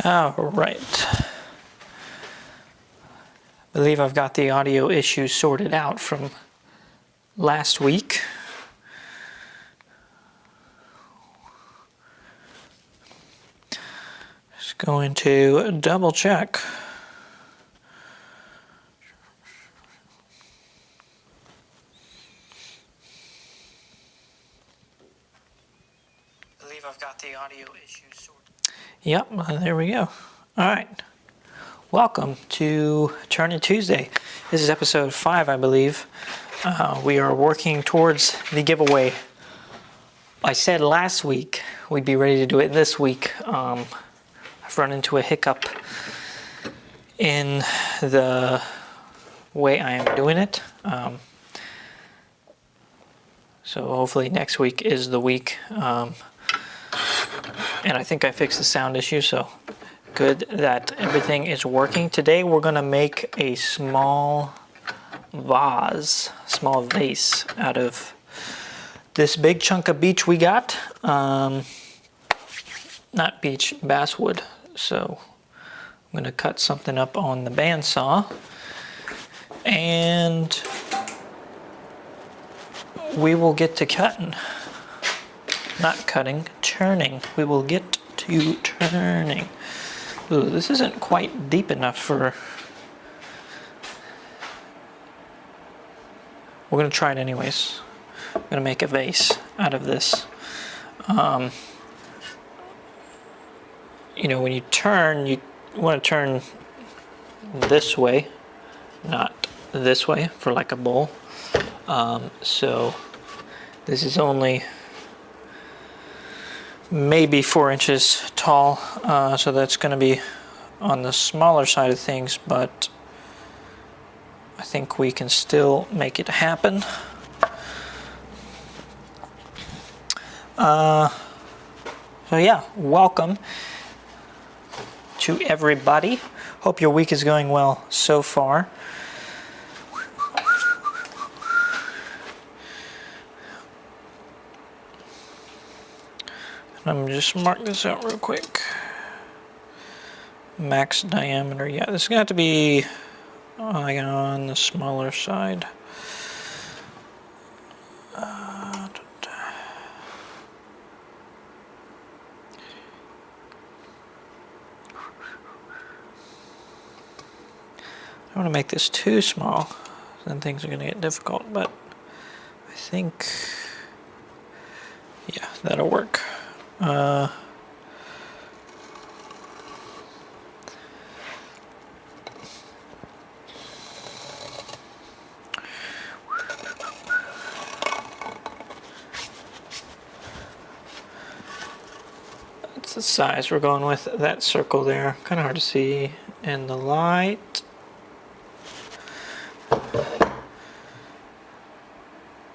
All right. I believe I've got the audio issues sorted out from last week. Just going to double check. I believe I've got the audio issues sorted. Yep, there we go. All right. Welcome to Turning Tuesday. This is episode 5, I believe. We are working towards the giveaway. I said last week we'd be ready to do it this week. I've run into a hiccup in the way I am doing it. So hopefully next week is the week. And I think I fixed the sound issue, so good that everything is working. Today we're going to make a small vase out of this big chunk of beech we got. Not beech, basswood. So I'm going to cut something up on the bandsaw. And we will get to cutting. Not cutting, turning. We will get to turning. Ooh, this isn't quite deep enough for... We're going to try it anyways. I'm going to make a vase out of this. You know, when you turn, you want to turn this way, not this way, for like a bowl. So this is only maybe 4 inches tall, so that's going to be on the smaller side of things, but I think we can still make it happen. So yeah, welcome to everybody. Hope your week is going well so far. I'm just mark this out real quick. Max diameter. Yeah, this is going to have to be on the smaller side. I don't want to make this too small, then things are going to get difficult, but I think, yeah, that'll work. That's the size we're going with. That circle there, kind of hard to see in the light.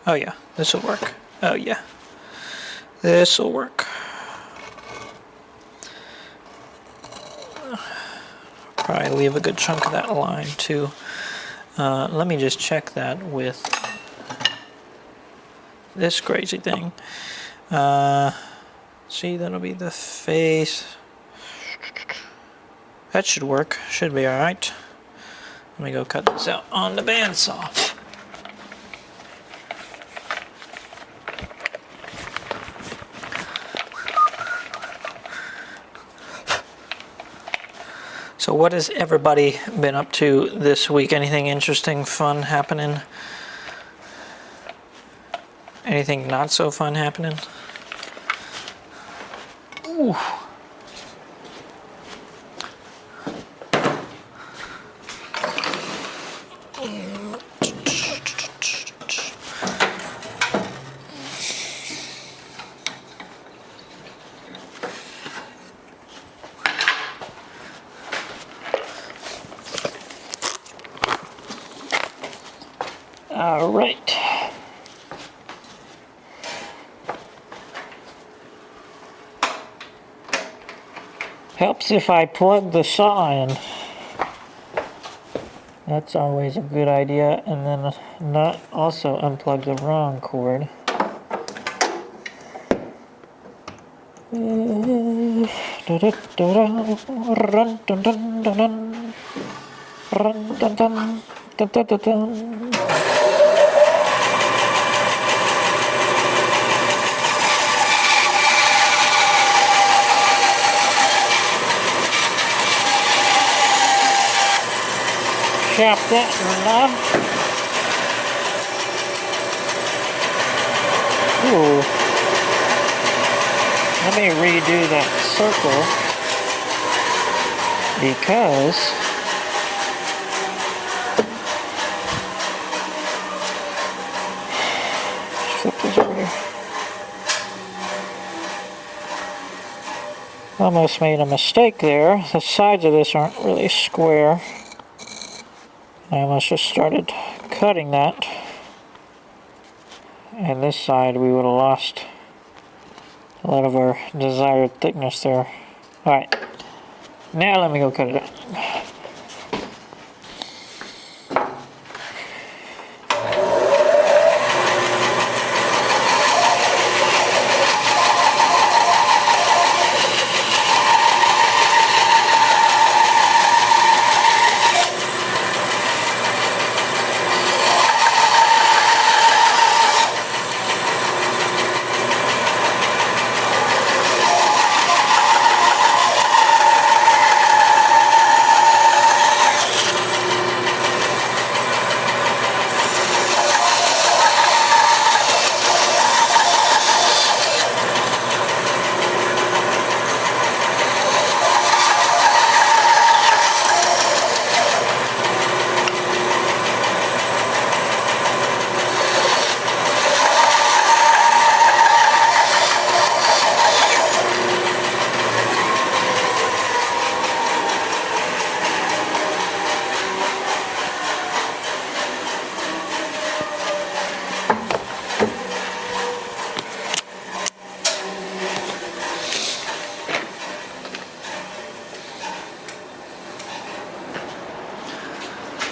Oh yeah, this will work. Oh yeah, this will work. Probably leave a good chunk of that line too. Let me just check that with this crazy thing. See, that'll be the face. That should work. Should be all right. Let me go cut this out on the bandsaw. So what has everybody been up to this week? Anything interesting, fun happening? Anything not so fun happening? Ooh. All right. Helps if I plug the saw in. That's always a good idea, and then not also unplug the wrong cord. Run, dun, dun, dun, dun. Run, dun, dun, dun, dun, dun, dun. Chop that knob. Ooh. Let me redo that circle because flip this over here. Almost made a mistake there. The sides of this aren't really square. I almost just started cutting that. And this side we would have lost a lot of our desired thickness there. Alright, now let me go cut it out.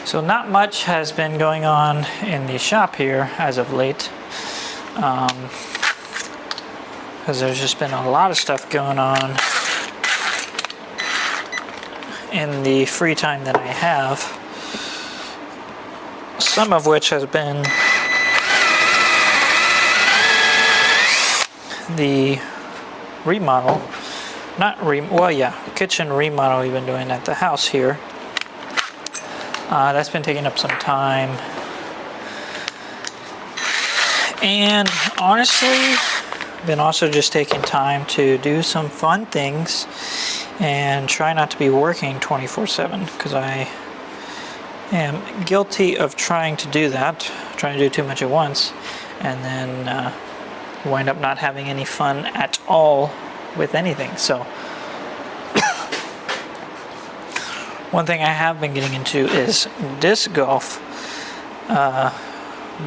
So not much has been going on in the shop here as of late, because there's just been a lot of stuff going on in the free time that I have, some of which has been the remodel, kitchen remodel we've been doing at the house here. That's been taking up some time. And honestly, been also just taking time to do some fun things and try not to be working 24/7, because I am guilty of trying to do that, trying to do too much at once, and then wind up not having any fun at all with anything. So one thing I have been getting into is disc golf. A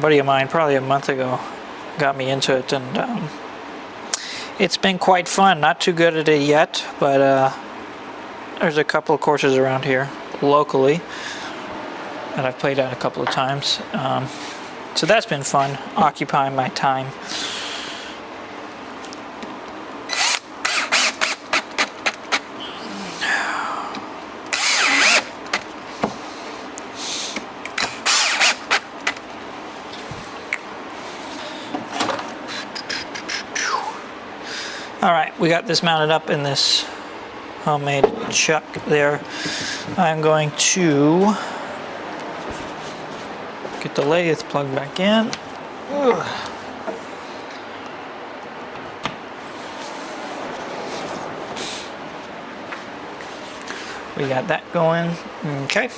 buddy of mine, probably a month ago, got me into it, and it's been quite fun. Not too good at it yet, but there's a couple of courses around here locally that I've played at a couple of times. So that's been fun, occupying my time. Alright, we got this mounted up in this homemade chuck there. I'm going to get the lathe plugged back in. Ugh. We got that going. Okay.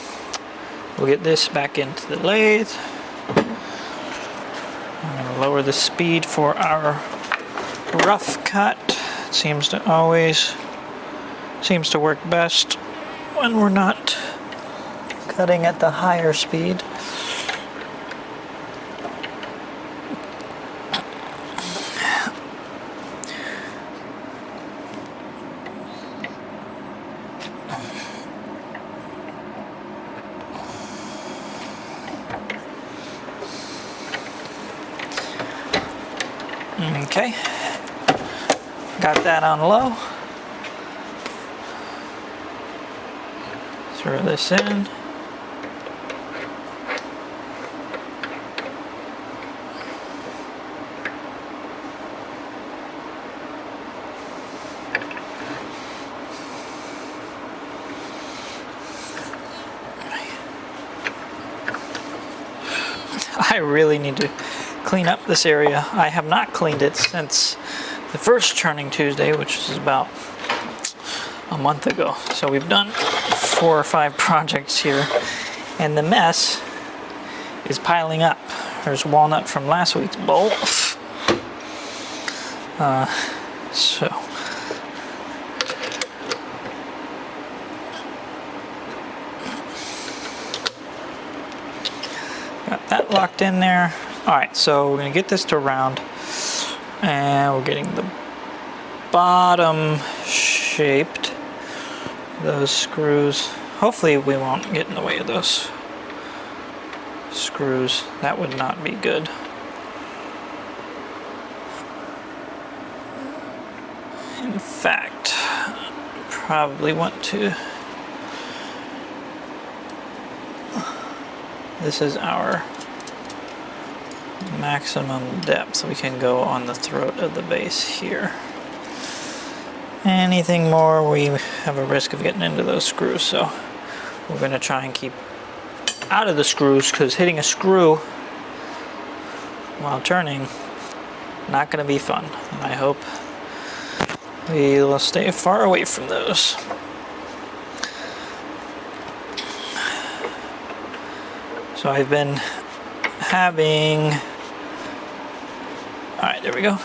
We'll get this back into the lathe. I'm going to lower the speed for our rough cut. It seems to work best when we're not cutting at the higher speed. Okay. Got that on low. screw this in. I really need to clean up this area. I have not cleaned it since the first Turning Tuesday, which is about a month ago. So we've done 4 or 5 projects here, and the mess is piling up. There's walnut from last week's bowl. So got that locked in there. All right, so we're gonna get this to round, and we're getting the bottom shaped. Those screws, hopefully we won't get in the way of those screws. That would not be good. In fact, probably want to, this is our maximum depth. We can go on the throat of the base here. Anything more, we have a risk of getting into those screws, so we're going to try and keep out of the screws, because hitting a screw while turning, not going to be fun. And I hope we'll stay far away from those. So I've been having, all right, there we go.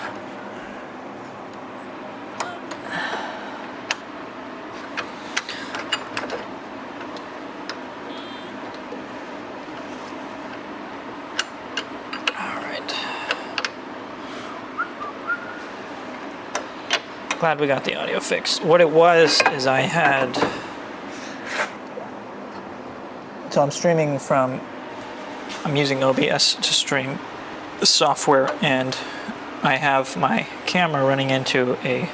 Glad we got the audio fixed. What it was is I had, so I'm streaming from, I'm using OBS to stream the software, and I have my camera running into a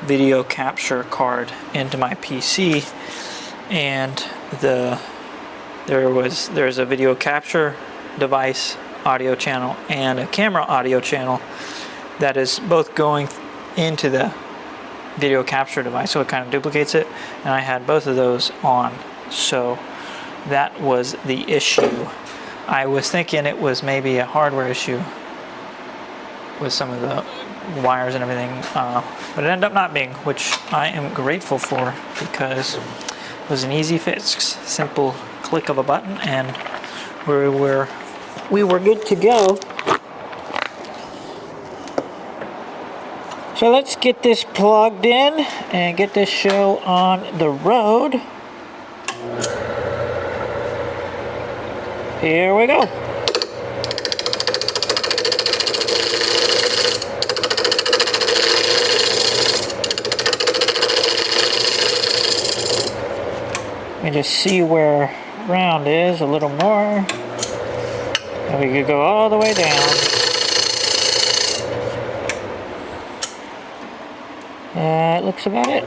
video capture card into my PC, and there's a video capture device audio channel and a camera audio channel that is both going into the video capture device, so it kind of duplicates it, and I had both of those on, so that was the issue. I was thinking it was maybe a hardware issue with some of the wires and everything, but it ended up not being, which I am grateful for, because it was an easy fix, simple click of a button, and we were good to go. So let's get this plugged in and get this show on the road. Here we go. Let me just see where round is a little more. And we could go all the way down. That looks about it.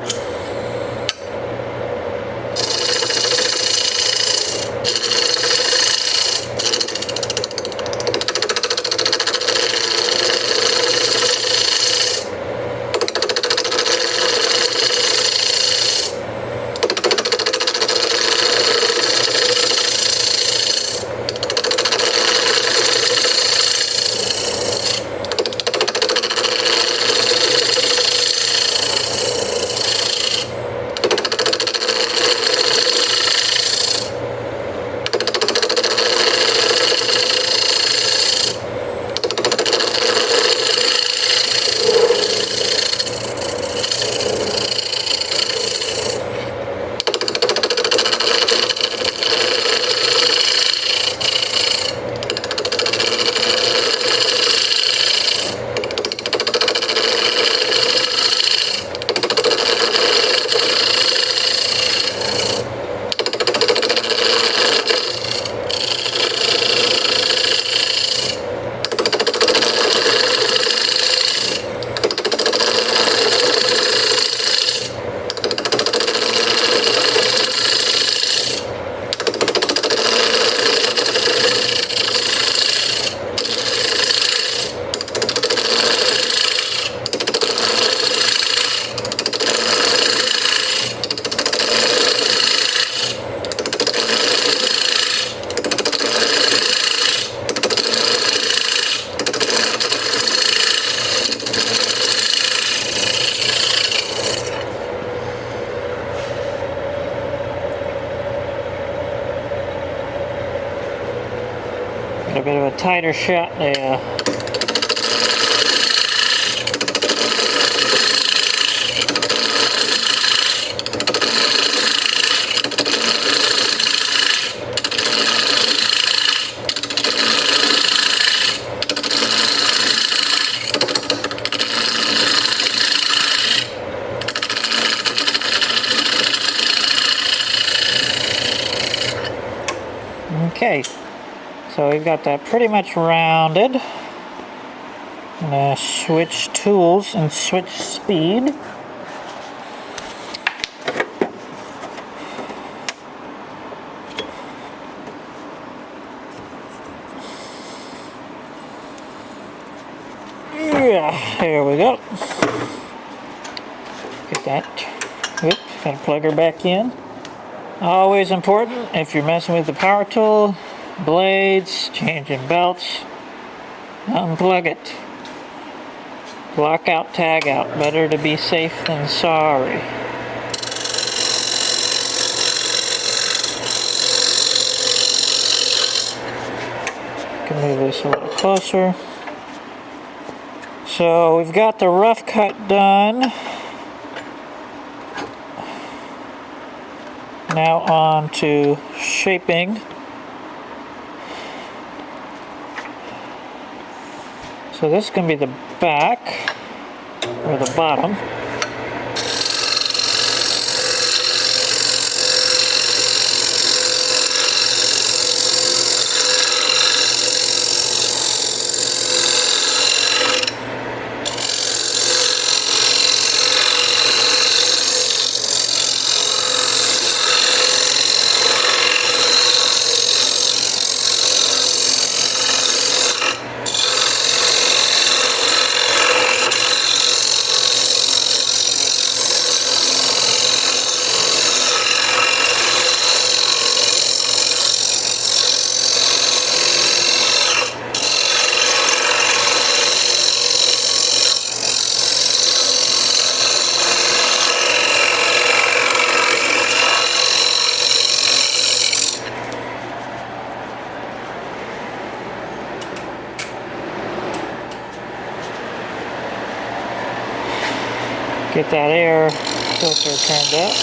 Get a bit of a tighter shot there. Okay, so we've got that pretty much rounded. I'm going to switch tools and switch speed. Yeah, there we go. Get that. Oop, gotta plug her back in. Always important if you're messing with the power tool, blades, changing belts, unplug it. Lock out, tag out. Better to be safe than sorry. Can move this a little closer. So we've got the rough cut done. Now on to shaping. So this is going to be the back, or the bottom. Get that air filter turned up.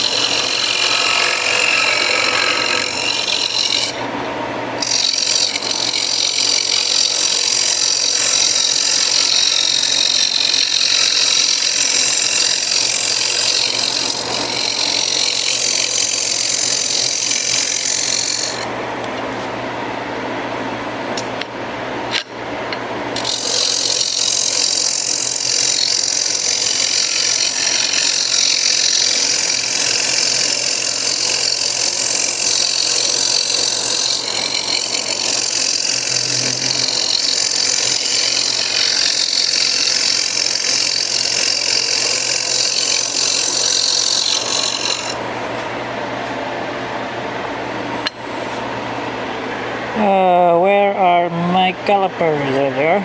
Where are my calipers? There they are.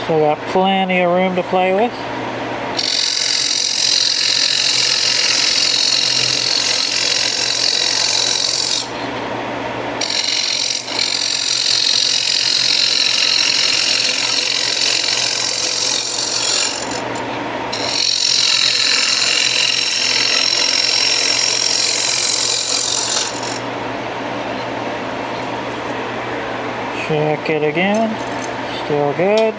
Still got plenty of room to play with. Check it again. Still good.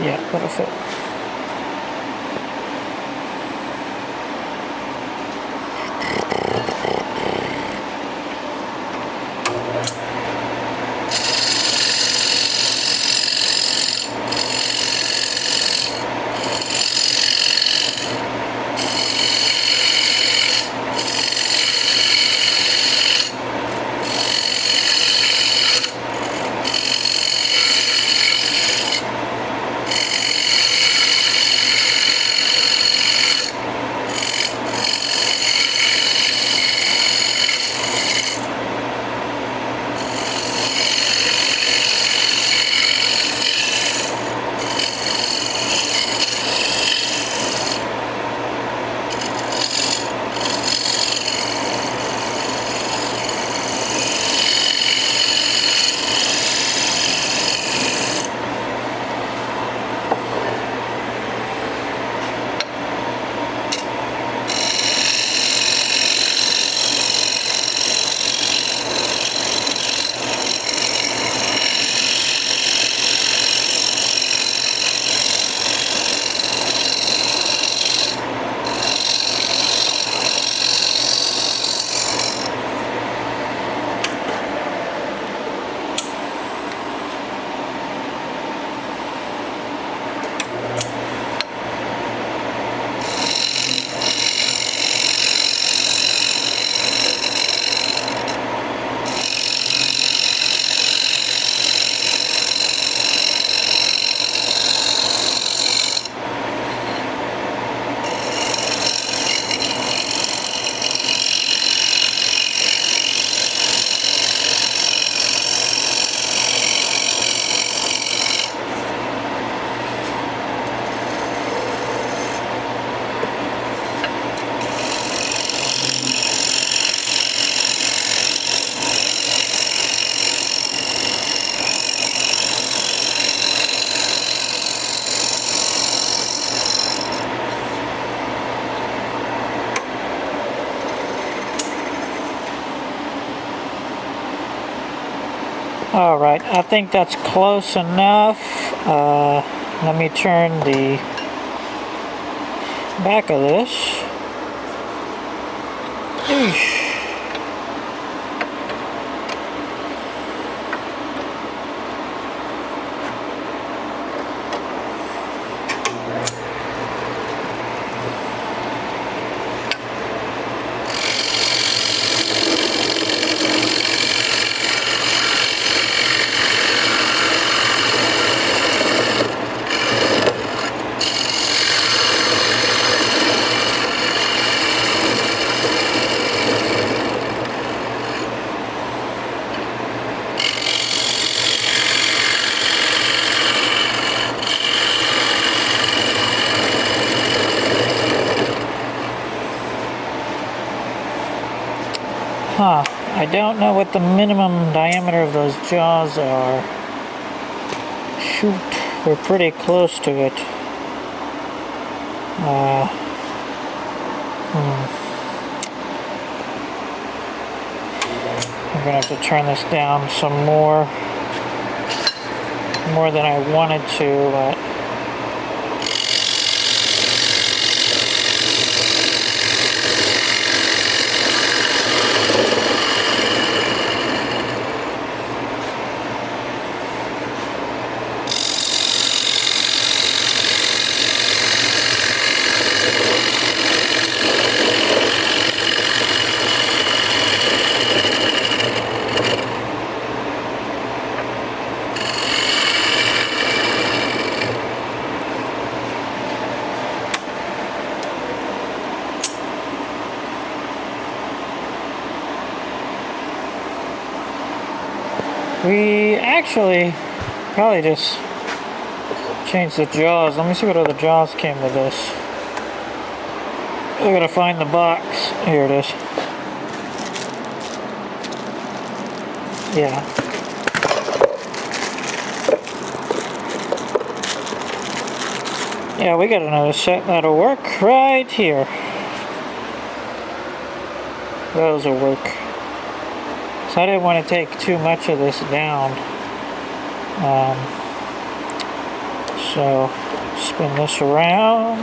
Yeah, that'll fit. All right, I think that's close enough. Let me turn the back of this. Eesh. Huh, I don't know what the minimum diameter of those jaws are. Shoot, we're pretty close to it. I'm gonna have to turn this down some more than I wanted to, but we actually probably just changed the jaws. Let me see what other jaws came with this. I gotta find the box. Here it is. Yeah. Yeah, we got another set that'll work right here. Those will work. So I didn't want to take too much of this down. So spin this around,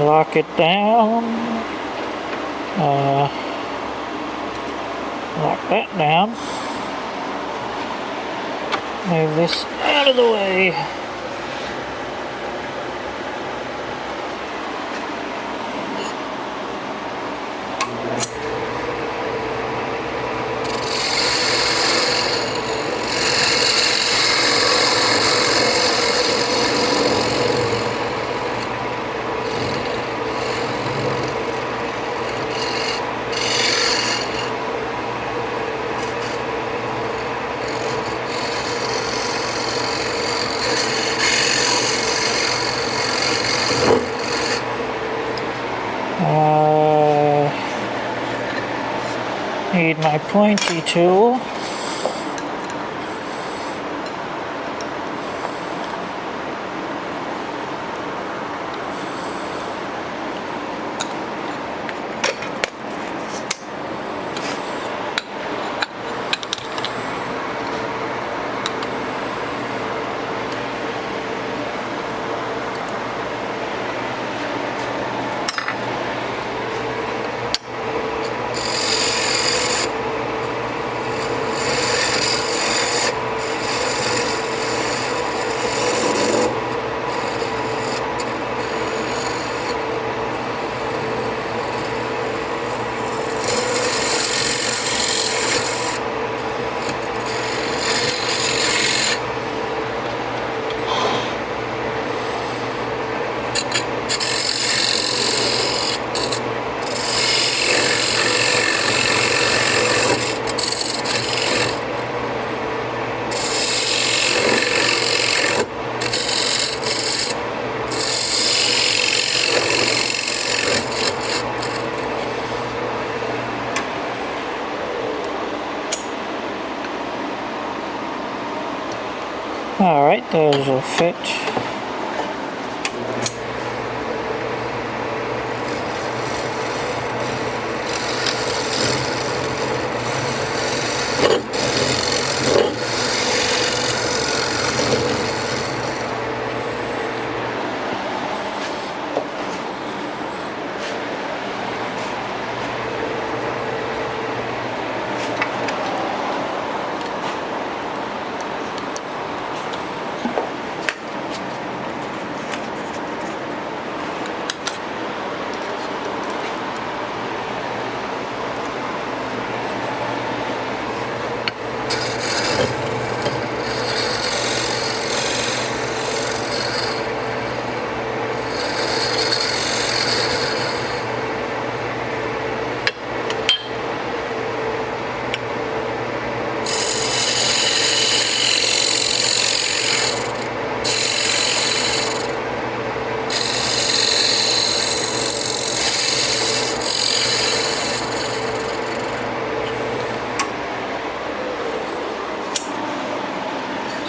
lock it down, lock that down, move this out of the way. Need my pointy tool. Alright, those will fit.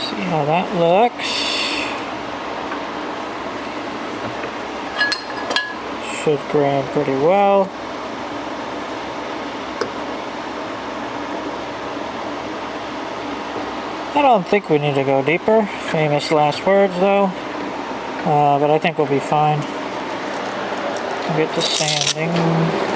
See how that looks. Should grab pretty well. I don't think we need to go deeper. Famous last words though. But I think we'll be fine. Get to sanding.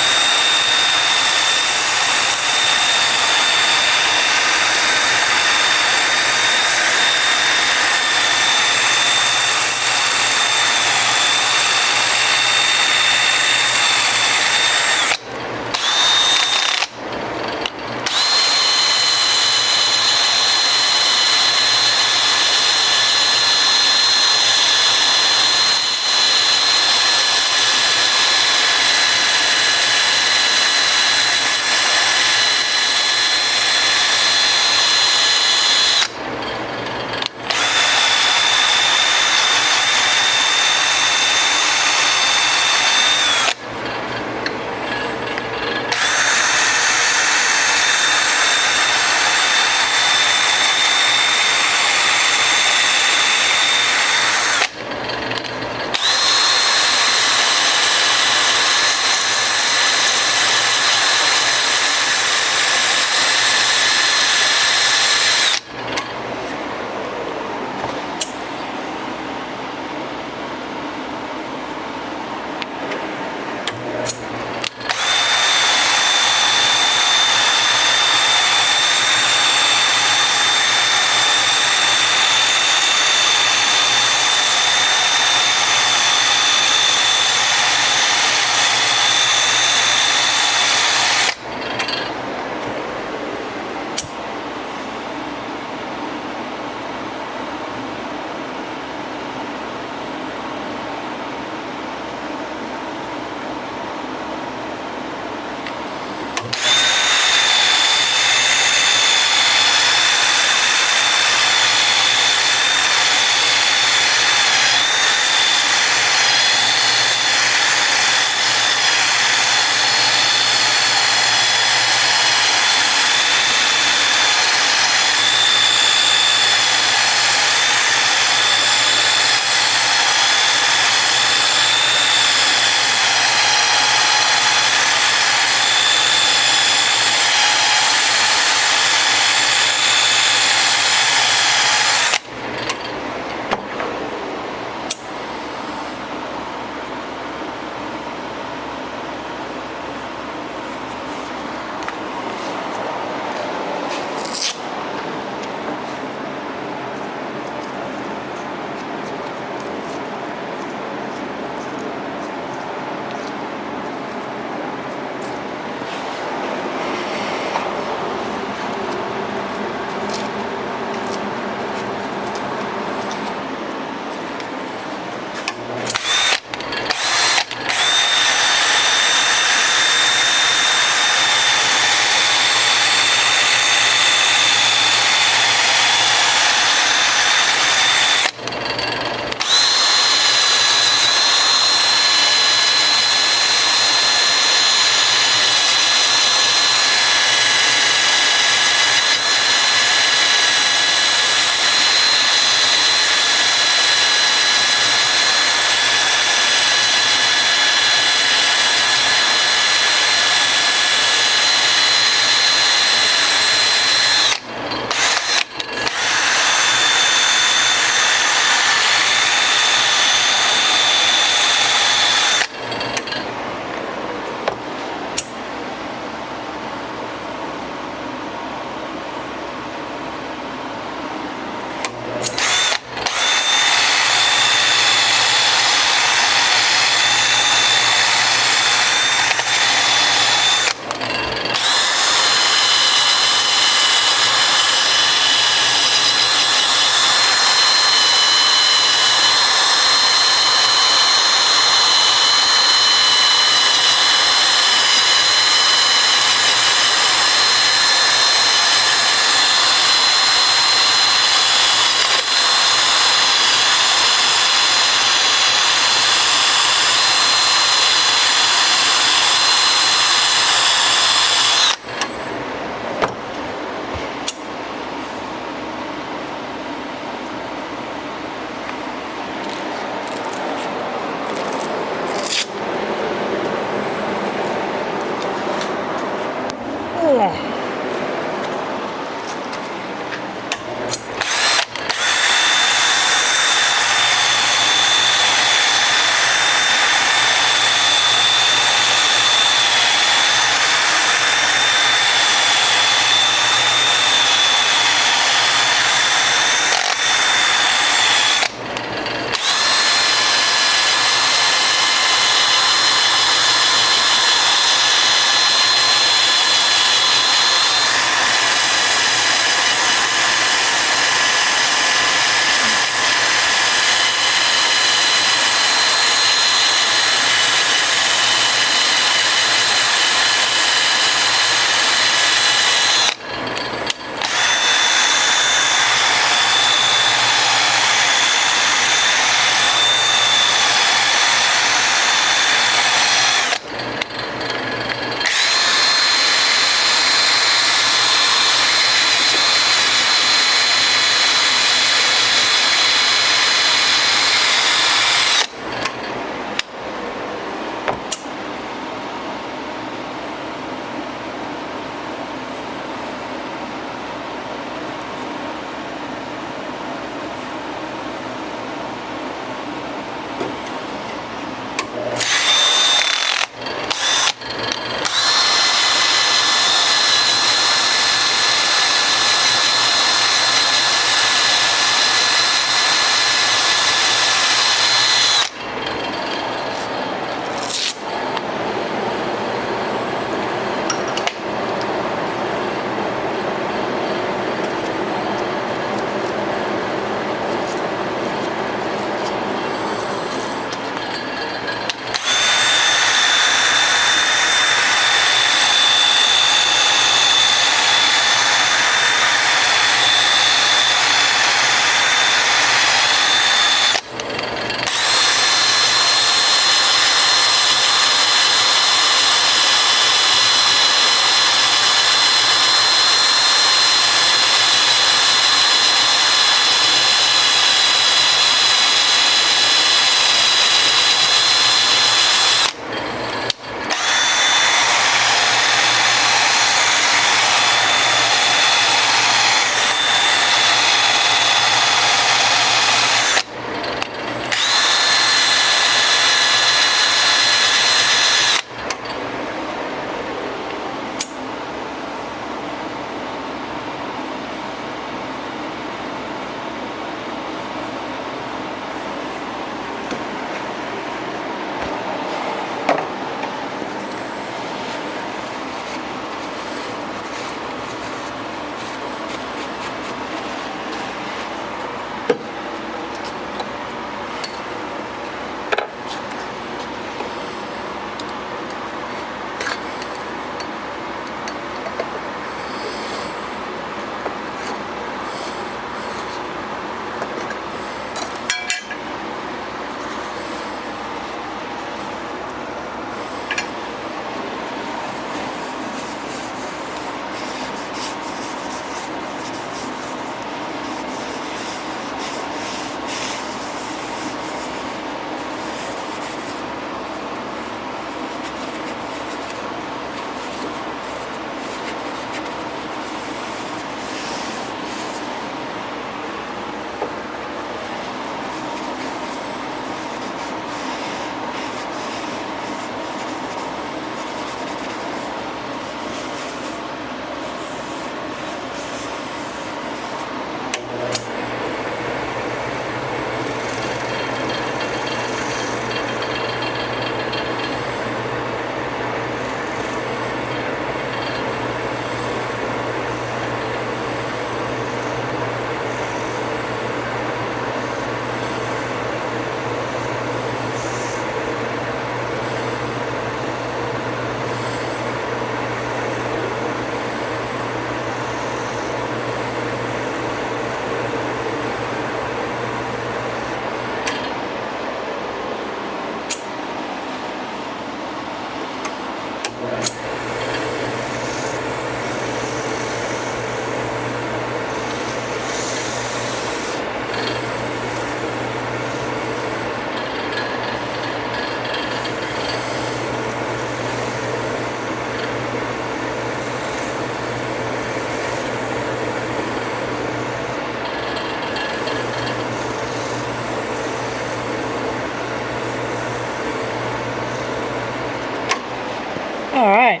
All right.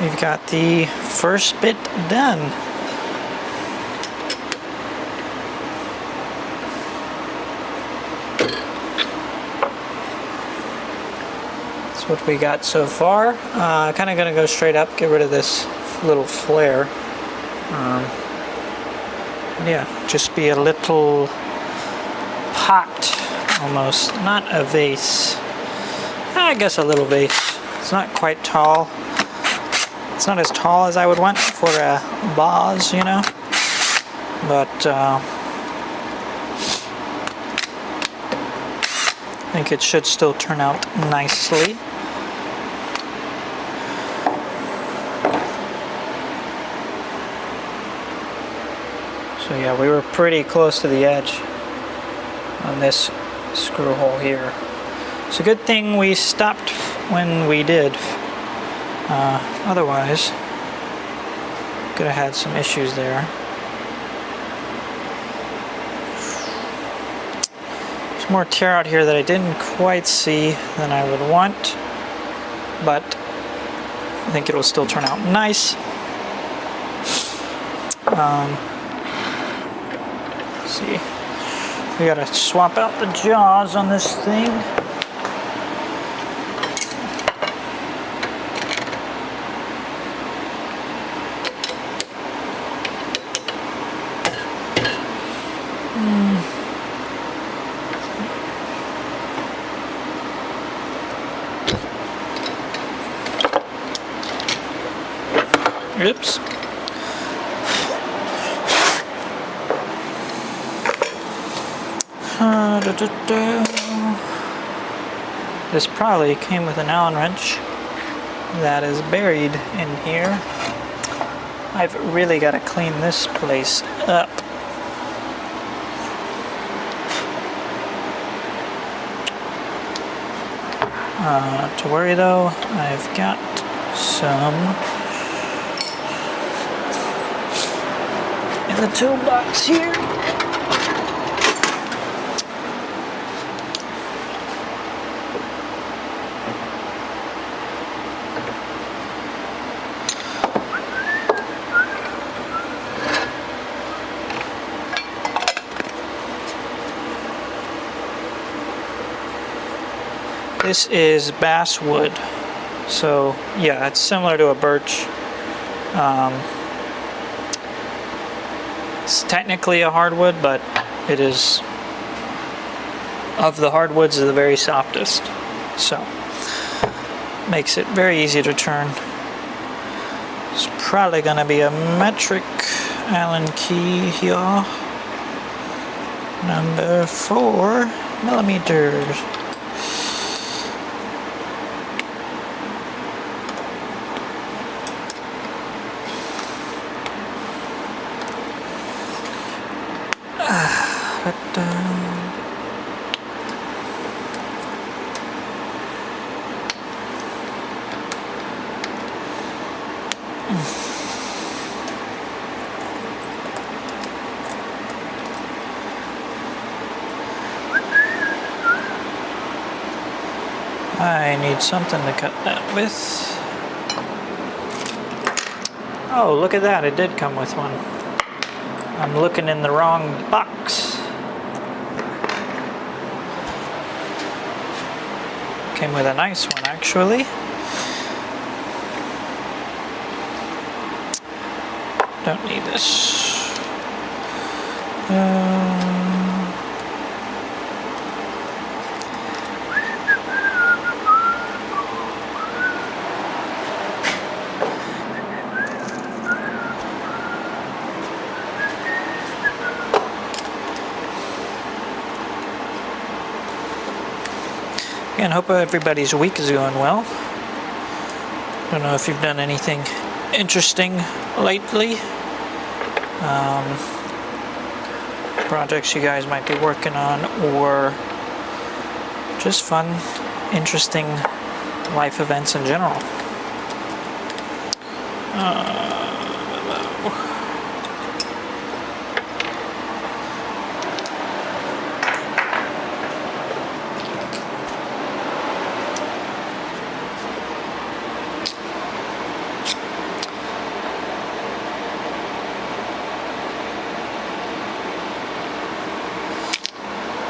We've got the first bit done. That's what we got so far. Kind of gonna go straight up, get rid of this little flare. Yeah, just be a little pot almost, not a vase. I guess a little vase. It's not quite tall. It's not as tall as I would want for a vase, you know. But I think it should still turn out nicely. So yeah, we were pretty close to the edge on this screw hole here. It's a good thing we stopped when we did. Otherwise, could have had some issues there. There's more tear out here that I didn't quite see than I would want, but I think it will still turn out nice. Let's see. We gotta swap out the jaws on this thing. Oops. This probably came with an Allen wrench that is buried in here. I've really got to clean this place up. Not to worry though, I've got some in the toolbox here. This is basswood, so yeah, it's similar to a birch. It's technically a hardwood, but it is, of the hardwoods, the very softest. So makes it very easy to turn. It's probably gonna be a metric Allen key here, number 4 millimeters. I need something to cut that with. Oh, look at that, it did come with one. I'm looking in the wrong box. Came with a nice one, actually. Don't need this. Again, hope everybody's week is going well. Don't know if you've done anything interesting lately. Projects you guys might be working on, or just fun, interesting life events in general.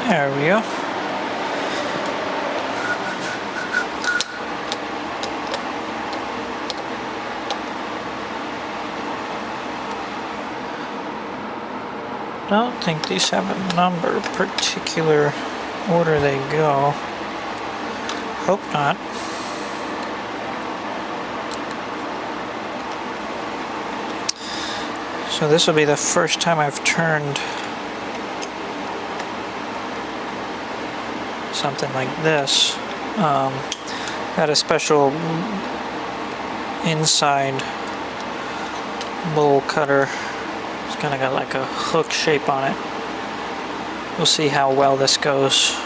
There we go. Don't think these have a number, particular order they go. Hope not. So this will be the first time I've turned something like this. Got a special inside bowl cutter. It's kind of got like a hook shape on it. We'll see how well this goes.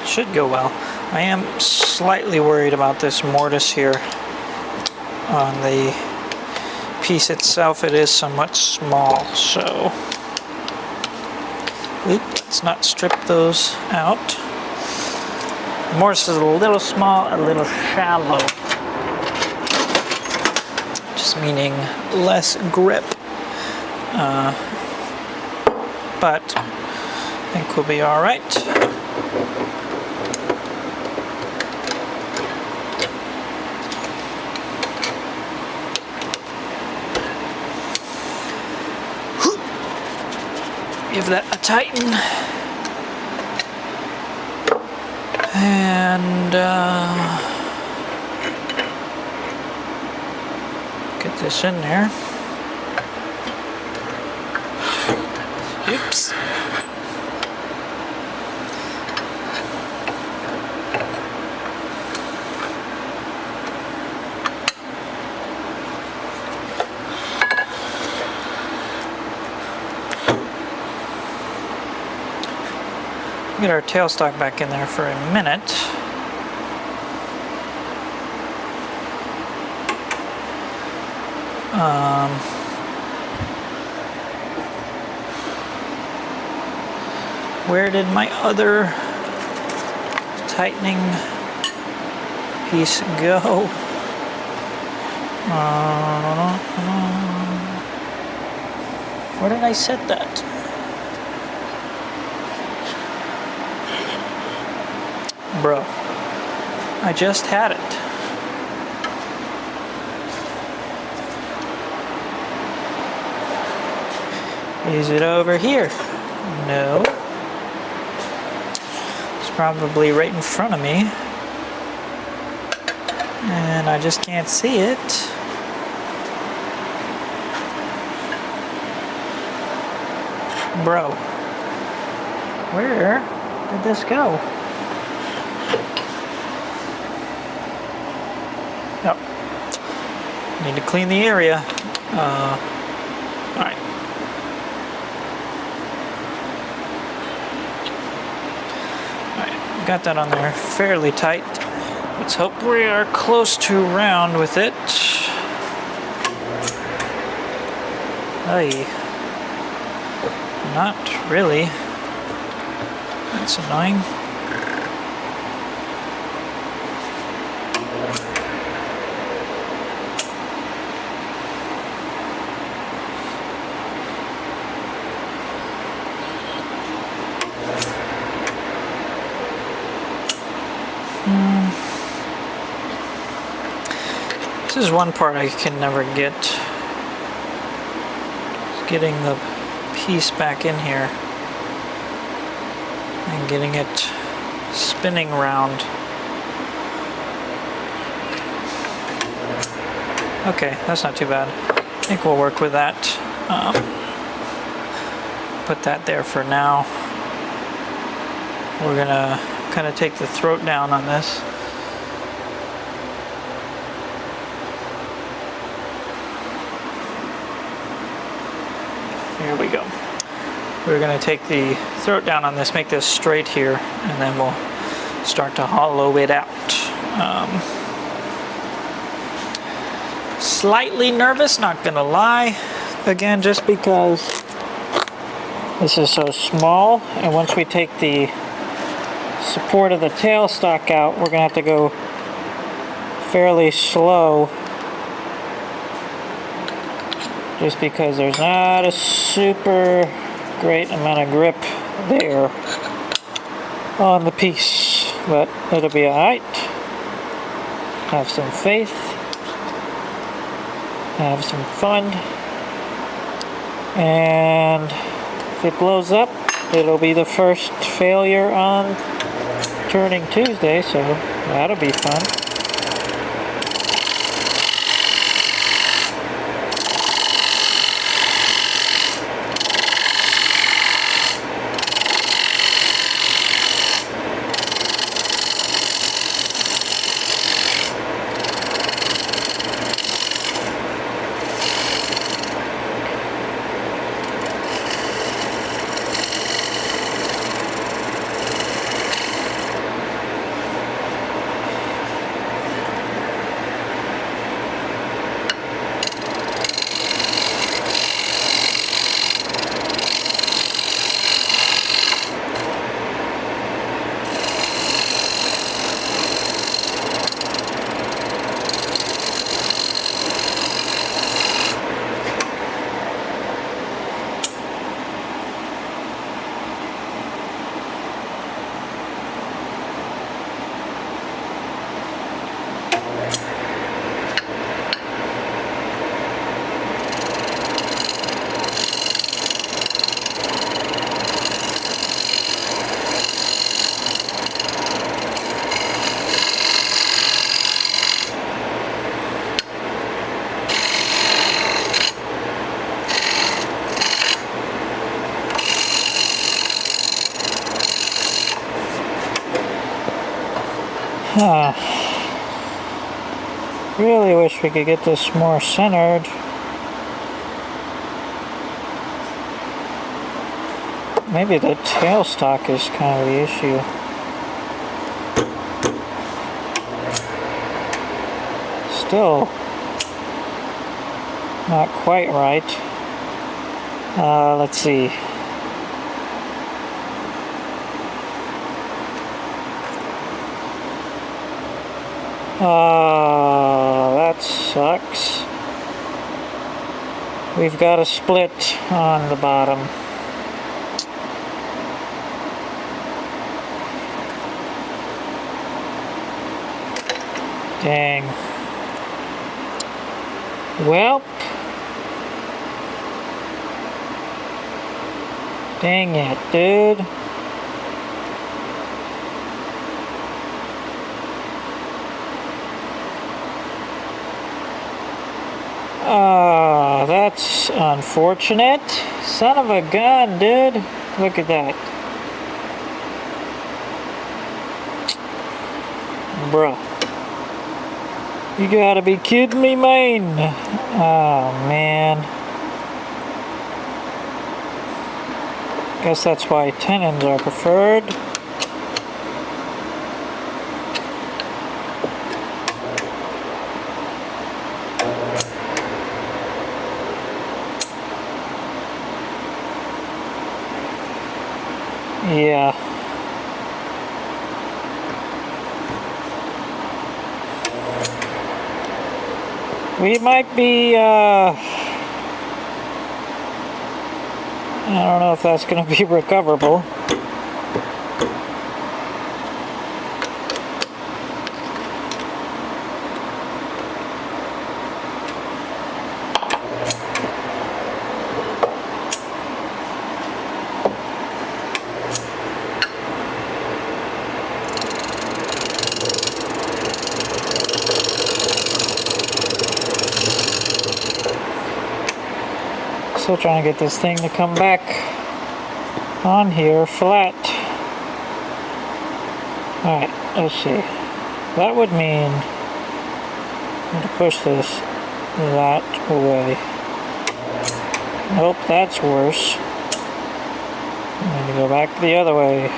Should go well. I am slightly worried about this mortise here on the piece itself. It is somewhat small, so let's not strip those out. Mortise is a little small, a little shallow, just meaning less grip, but I think we'll be all right. Give that a tighten, and get this in there. Oops. Get our tailstock back in there for a minute. Where did my other tightening piece go? Where did I set that? Bro, I just had it. Is it over here? No. It's probably right in front of me. And I just can't see it. Bro, where did this go? Yep. Need to clean the area. Alright. Alright, got that on there fairly tight. Let's hope we are close to round with it. Hey. Not really. That's annoying. This is one part I can never get. Getting the piece back in here and getting it spinning round. Okay, that's not too bad. I think we'll work with that. put that there for now. We're gonna kind of take the throat down on this. Here we go. We're gonna take the throat down on this, make this straight here, and then we'll start to hollow it out. Slightly nervous, not gonna lie. Again, just because this is so small, and once we take the support of the tailstock out, we're gonna have to go fairly slow, just because there's not a super great amount of grip there on the piece, but it'll be alright. Have some faith, have some fun, and if it blows up, it'll be the first failure on Turning Tuesday, so that'll be fun. Really wish we could get this more centered. Maybe the tailstock is kind of the issue. Still not quite right. Let's see. That sucks. We've got a split on the bottom. Dang. Well. Dang it, dude. Oh, that's unfortunate. Son of a gun, dude. Look at that. Bruh. You gotta be kidding me, man. Oh, man. Guess that's why tenons are preferred. Yeah. We might be, I don't know if that's going to be recoverable. Still trying to get this thing to come back. on here flat. Alright, let's see. That would mean I'm going to push this that way. Nope, that's worse. I'm going to go back the other way.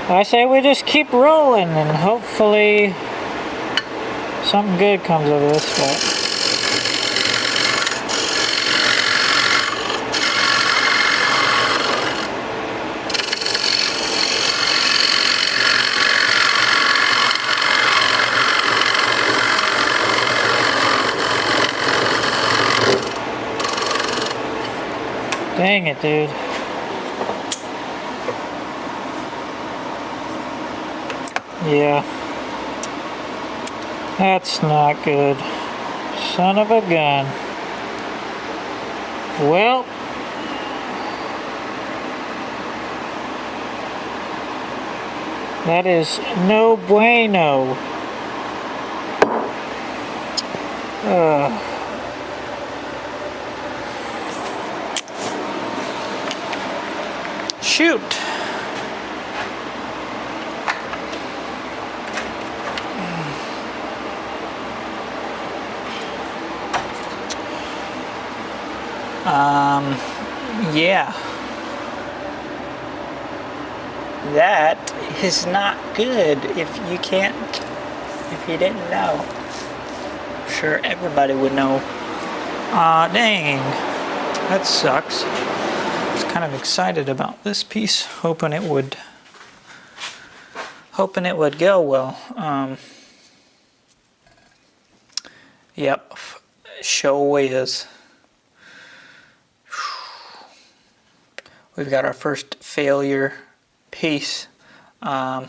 I say we just keep rolling and hopefully something good comes of this. Dang it, dude. Yeah. That's not good. Son of a gun. Well. That is no bueno. Shoot. Yeah. That is not good if you didn't know. I'm sure everybody would know. Aw, dang. That sucks. I was kind of excited about this piece, hoping it would go well. Yep. Show is. We've got our first failure piece. I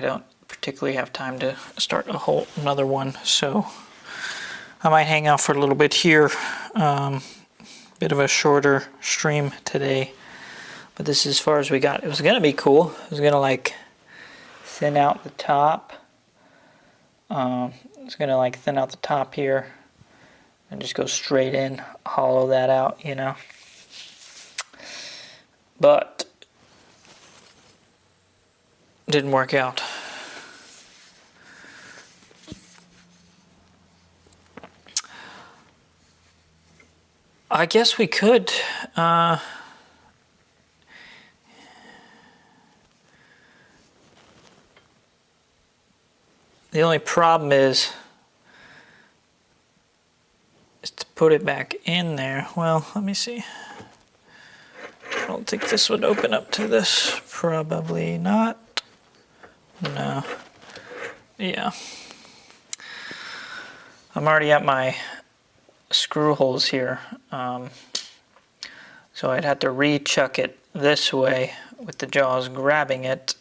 don't particularly have time to start another one, so I might hang out for a little bit here. Bit of a shorter stream today, but this is as far as we got. It was gonna be cool. It was gonna like thin out the top. It's gonna like thin out the top here and just go straight in, hollow that out, you know. But didn't work out. I guess we could. The only problem is to put it back in there. Well, let me see. I don't think this would open up to this. Probably not. No. Yeah. I'm already at my screw holes here. So I'd have to re-chuck it this way with the jaws grabbing it.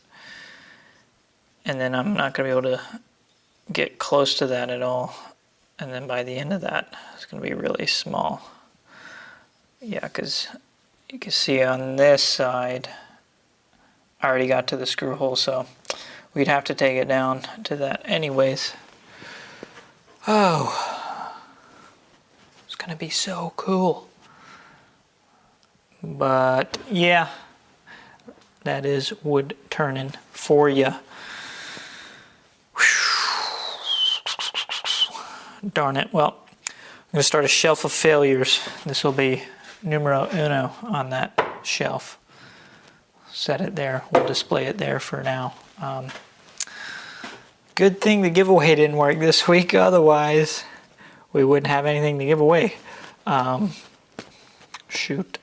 And then I'm not going to be able to get close to that at all. And then by the end of that, it's going to be really small. Yeah, because you can see on this side, I already got to the screw hole, so we'd have to take it down to that anyways. Oh, it's going to be so cool. But yeah, that is wood turning for you. darn it. Well, I'm going to start a shelf of failures. This will be numero uno on that shelf. Set it there. We'll display it there for now. Good thing the giveaway didn't work this week. Otherwise, we wouldn't have anything to give away. Shoot.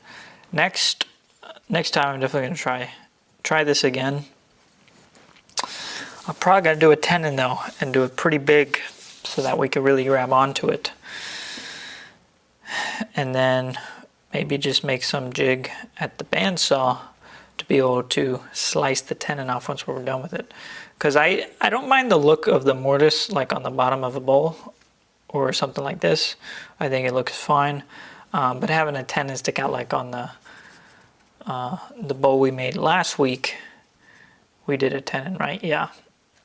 Next time I'm definitely going to try this again. I'm probably going to do a tenon though, and do it pretty big so that we can really grab onto it. And then maybe just make some jig at the bandsaw to be able to slice the tenon off once we're done with it. Because I don't mind the look of the mortise like on the bottom of a bowl or something like this. I think it looks fine. But having a tenon stick out like on the bowl we made last week, we did a tenon, right? Yeah.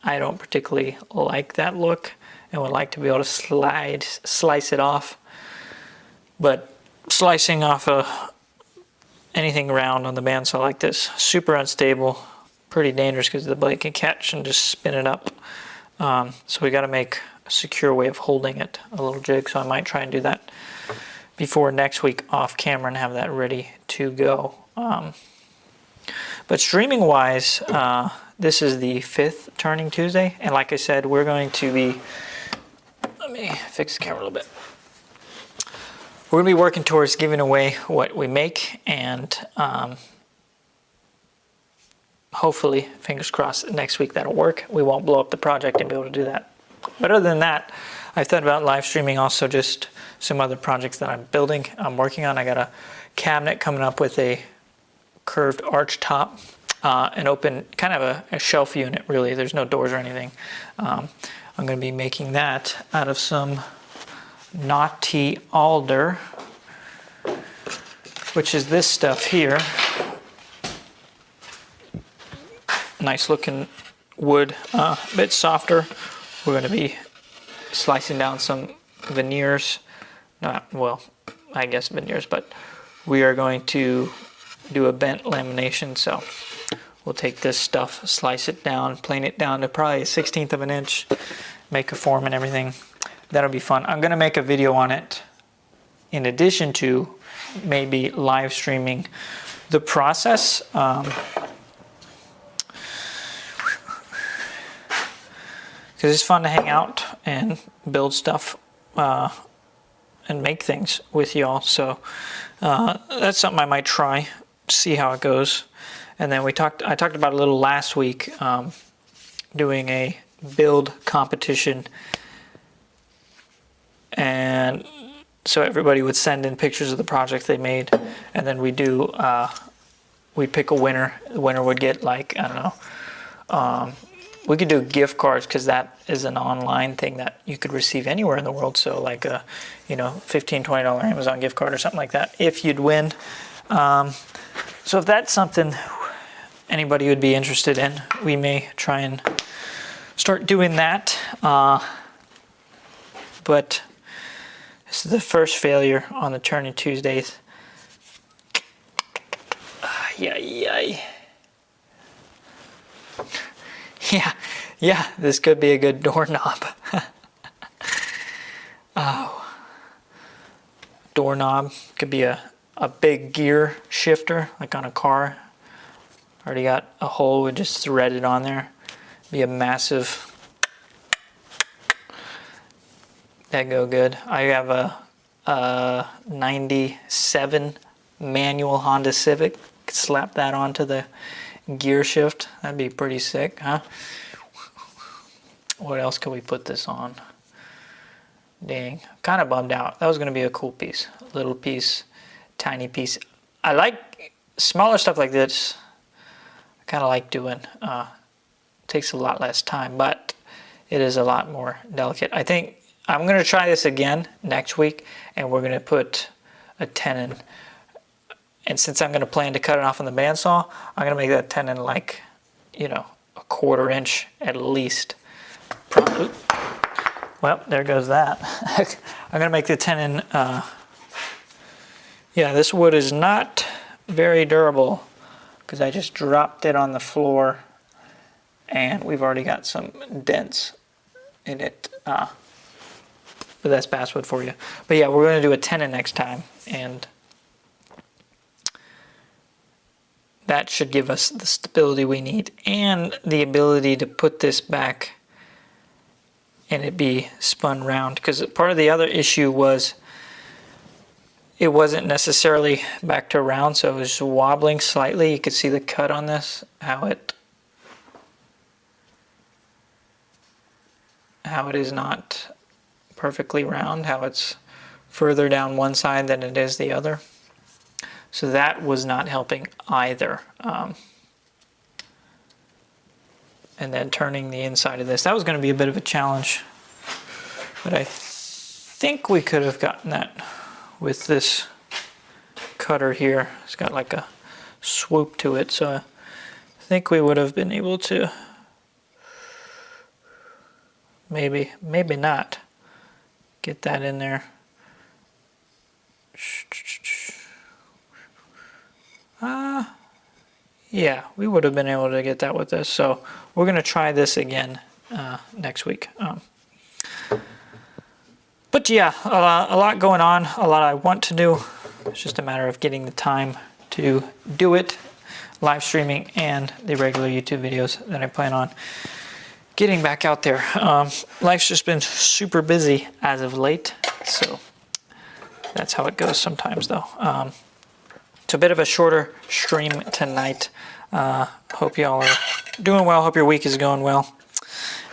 I don't particularly like that look and would like to be able to slice it off. But slicing off anything round on the bandsaw like this, super unstable, pretty dangerous because the blade can catch and just spin it up. So we got to make a secure way of holding it, a little jig. So I might try and do that before next week off camera and have that ready to go. But streaming wise, this is the 5th Turning Tuesday. And like I said, we're going to be, let me fix the camera a little bit. We're going to be working towards giving away what we make, and hopefully, fingers crossed, next week that'll work. We won't blow up the project and be able to do that. But other than that, I've thought about live streaming also just some other projects that I'm working on. I got a cabinet coming up with a curved arch top, an open, kind of a shelf unit really. There's no doors or anything. I'm going to be making that out of some knotty alder, which is this stuff here. Nice looking wood, a bit softer. We're going to be slicing down some veneers, I guess veneers, but we are going to do a bent lamination. So we'll take this stuff, slice it down, plane it down to probably 1/16 of an inch, make a form and everything. That'll be fun. I'm going to make a video on it in addition to maybe live streaming the process. Because it's fun to hang out and build stuff and make things with y'all. So that's something I might try, see how it goes. And then I talked about a little last week, doing a build competition. And so everybody would send in pictures of the project they made, and then we'd pick a winner. The winner would get, like, I don't know, we could do gift cards because that is an online thing that you could receive anywhere in the world. So like a, $15, $20 Amazon gift card or something like that if you'd win. So if that's something anybody would be interested in, we may try and start doing that. But this is the first failure on the Turning Tuesdays. Yeah, this could be a good doorknob. Oh, doorknob could be a big gear shifter, like on a car. Already got a hole, we just thread it on there. Be a massive. That go good. I have a 97 manual Honda Civic. Could slap that onto the gear shift. That'd be pretty sick, huh? What else could we put this on? Dang, kind of bummed out. That was going to be a cool piece. A little piece, tiny piece. I like smaller stuff like this. I kind of like doing. Takes a lot less time, but it is a lot more delicate. I think I'm going to try this again next week, and we're going to put a tenon. And since I'm going to plan to cut it off on the bandsaw, I'm going to make that tenon like, a 1/4 inch at least. Well, there goes that. I'm going to make the tenon, this wood is not very durable because I just dropped it on the floor and we've already got some dents in it. the best basswood for you. But yeah, we're going to do a tenon next time, and that should give us the stability we need and the ability to put this back and it be spun round. Because part of the other issue was it wasn't necessarily back to round, so it was wobbling slightly. You could see the cut on this, how it is not perfectly round, how it's further down one side than it is the other. So that was not helping either. And then turning the inside of this, that was going to be a bit of a challenge. But I think we could have gotten that with this cutter here. It's got like a swoop to it, so I think we would have been able to maybe not get that in there. Yeah, we would have been able to get that with this. So we're going to try this again next week. But yeah, a lot going on, a lot I want to do. It's just a matter of getting the time to do it, live streaming and the regular YouTube videos that I plan on getting back out there. Life's just been super busy as of late, so that's how it goes sometimes though. It's a bit of a shorter stream tonight. Hope y'all are doing well. Hope your week is going well.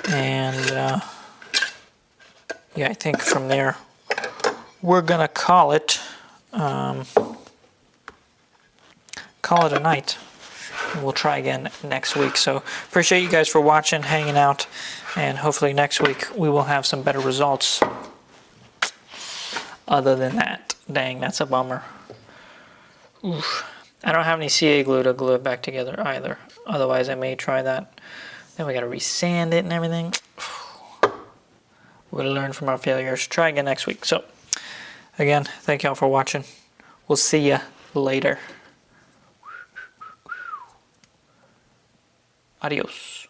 And yeah, I think from there we're gonna call it a night. And we'll try again next week. So appreciate you guys for watching, hanging out, and hopefully next week we will have some better results. Other than that, dang, that's a bummer. Oof. I don't have any CA glue to glue it back together either. Otherwise, I may try that. Then we got to resand it and everything. We're going to learn from our failures. Try again next week. So, again, thank y'all for watching. We'll see ya later. Adios.